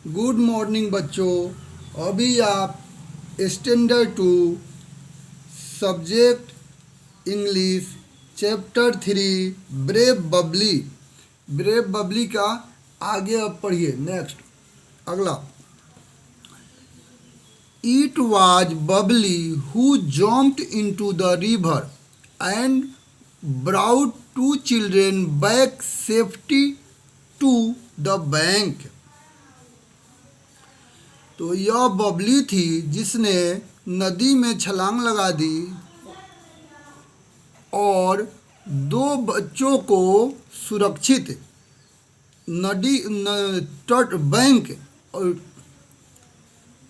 Good morning बच्चों। अभी आप standard 2 subject English chapter 3 brave Babli का आगे अब पढ़िए। नेक्स्ट अगला। It was Babli who jumped into the river and brought two children back safety to the bank. तो यह बबली थी जिसने नदी में छलांग लगा दी और दो बच्चों को सुरक्षित नदी तट bank.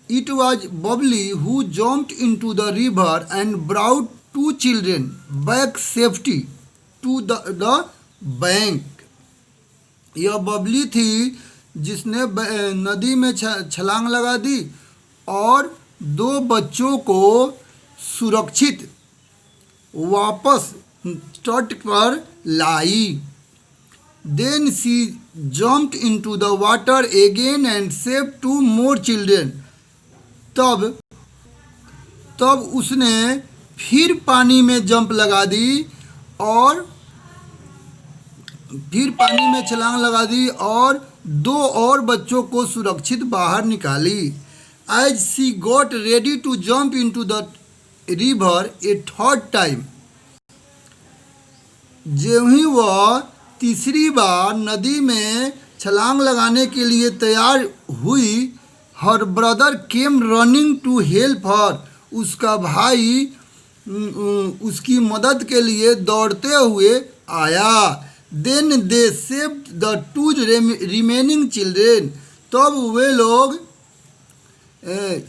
It was Babli who jumped into the river and brought two children back safety to the bank. यह बबली थी जिसने नदी में छलांग लगा दी और दो बच्चों को सुरक्षित वापस तट पर लाई। Then she jumped into the water again and save two more children. तब उसने फिर पानी में जंप लगा दी और फिर पानी में छलांग लगा दी और दो और बच्चों को सुरक्षित बाहर निकाली। As she got ready to jump into the river a third time. ज्यों ही वह तीसरी बार नदी में छलांग लगाने के लिए तैयार हुई, her brother came running to help her. उसका भाई उसकी मदद के लिए दौड़ते हुए आया। Then they saved the two remaining children. तब वे लोग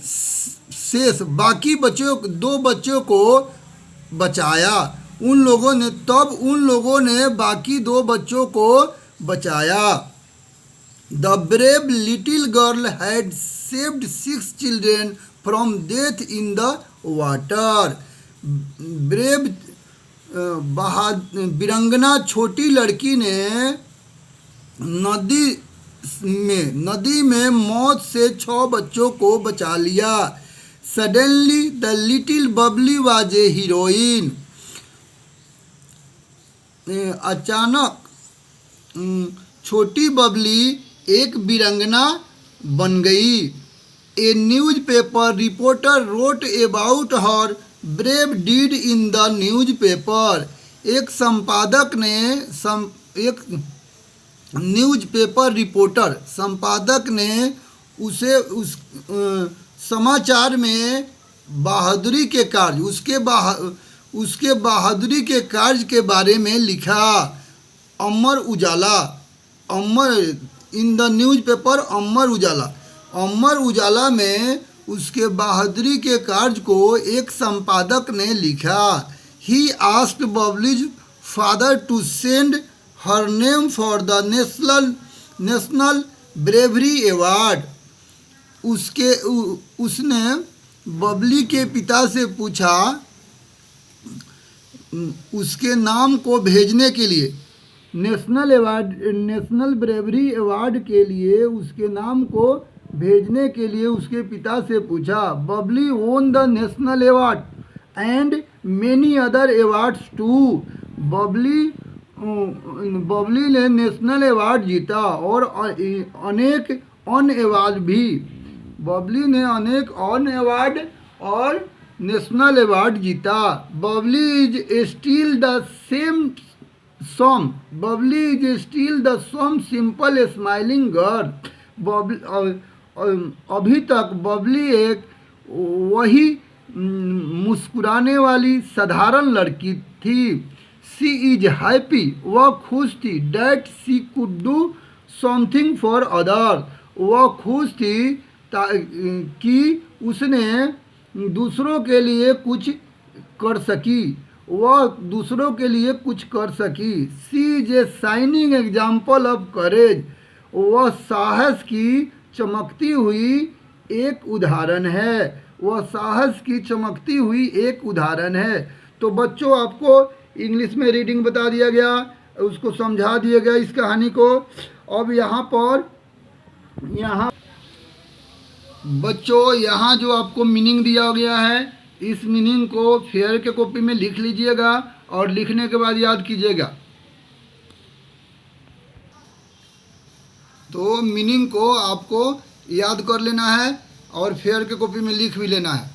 शेष बाकी दो बच्चों को बचाया। उन लोगों ने बाकी दो बच्चों को बचाया। The brave little girl had saved 6 children from death in the water. Brave वीरंगना छोटी लड़की ने नदी में मौत से 6 बच्चों को बचा लिया। Suddenly the little Babli was a heroine. अचानक छोटी बबली एक वीरंगना बन गई। A newspaper reporter wrote about her brave deed in the newspaper. एक न्यूज़पेपर रिपोर्टर संपादक ने उसे समाचार में बहादुरी के कार्य उसके बहादुरी के कार्य के बारे में लिखा। अमर इन द न्यूज़पेपर अमर उजाला में उसके बहादुरी के कार्य को एक संपादक ने लिखा। He asked Babli's father to send her name for the national bravery award. उसने बबली के पिता से पूछा उसके नाम को भेजने के लिए नेशनल ब्रेवरी अवार्ड के लिए उसके नाम को भेजने के लिए उसके पिता से पूछा। Babli won the national award and many other awards too. Babli ने नेशनल अवार्ड जीता और अनेक अन्य अवार्ड भी। बबली ने अनेक अन्य अवार्ड और नेशनल अवार्ड जीता। Babli is still the same simple smiling girl. अभी तक बबली एक वही मुस्कुराने वाली साधारण लड़की थी। She is happy. वह खुश थी। That she could do something for other. वह खुश थी कि उसने दूसरों के लिए कुछ कर सकी। She is a shining example of courage. वह साहस की चमकती हुई एक उदाहरण है। तो बच्चों, आपको इंग्लिश में रीडिंग बता दिया गया, उसको समझा दिया गया इस कहानी को। अब यहाँ बच्चों यहाँ जो आपको मीनिंग दिया गया है, इस मीनिंग को फेयर के कॉपी में लिख लीजिएगा और लिखने के बाद याद कीजिएगा। तो मीनिंग को आपको याद कर लेना है और फेयर के कॉपी में लिख भी लेना है।